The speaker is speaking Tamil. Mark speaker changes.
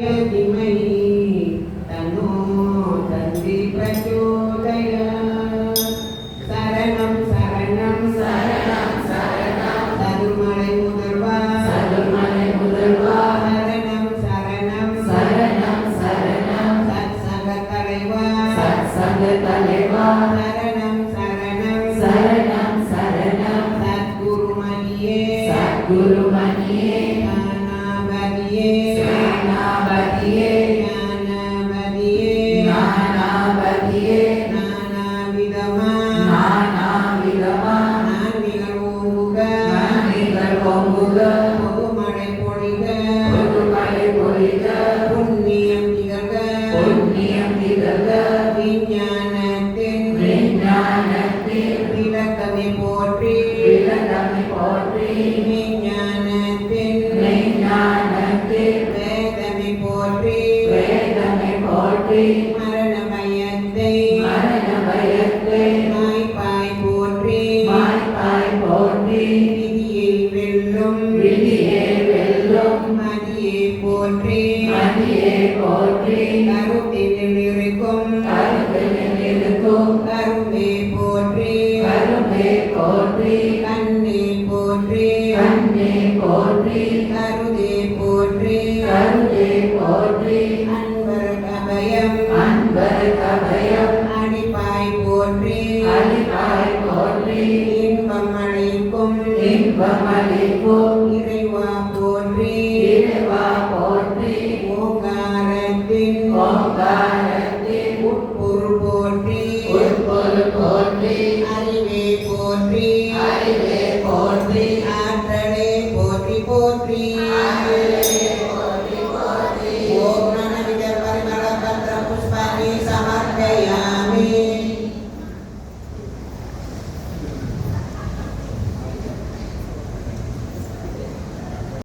Speaker 1: धीमहि तन्नो दन्ति प्रचोदयात् शरणं शरणं शरणं शरणं सद्गुरुमலை முதல்வா சரணம் சரணம் சரணம் சரணம் சத்சங்க தலைவா சரணம் சரணம் சரணம் சரணம் சத்குருமணியே ஞானபதியே நானாவிதமா நான் நிகழ்வோங்குக பொதுமழை பொழிக புண்ணியம் திகழ்க விஞ்ஞானத்தின் விளக்கமே போற்றி விஞ்ஞானத்தின் வேதமே போற்றி மரண பயத்தை மாய்ப்பாய் போற்றி விதியை வெல்லும் மதியை போற்றி கருத்தினில் இருக்கும் கரும்பே போற்றி கண்ணே போற்றி கருதே போற்றி அன்பர் அபயம் அடிப்பாய் போற்றி இன்பம் அளிக்கும் இறைவா போற்றி ஓங்காரத்தின் உட்பொருள் போற்றி அறிவே போற்றி ஆற்றலே போற்றி ஓம் நம விஜய பரிமள பத்ர புஷ்பாணி சமர்ப்பயாமி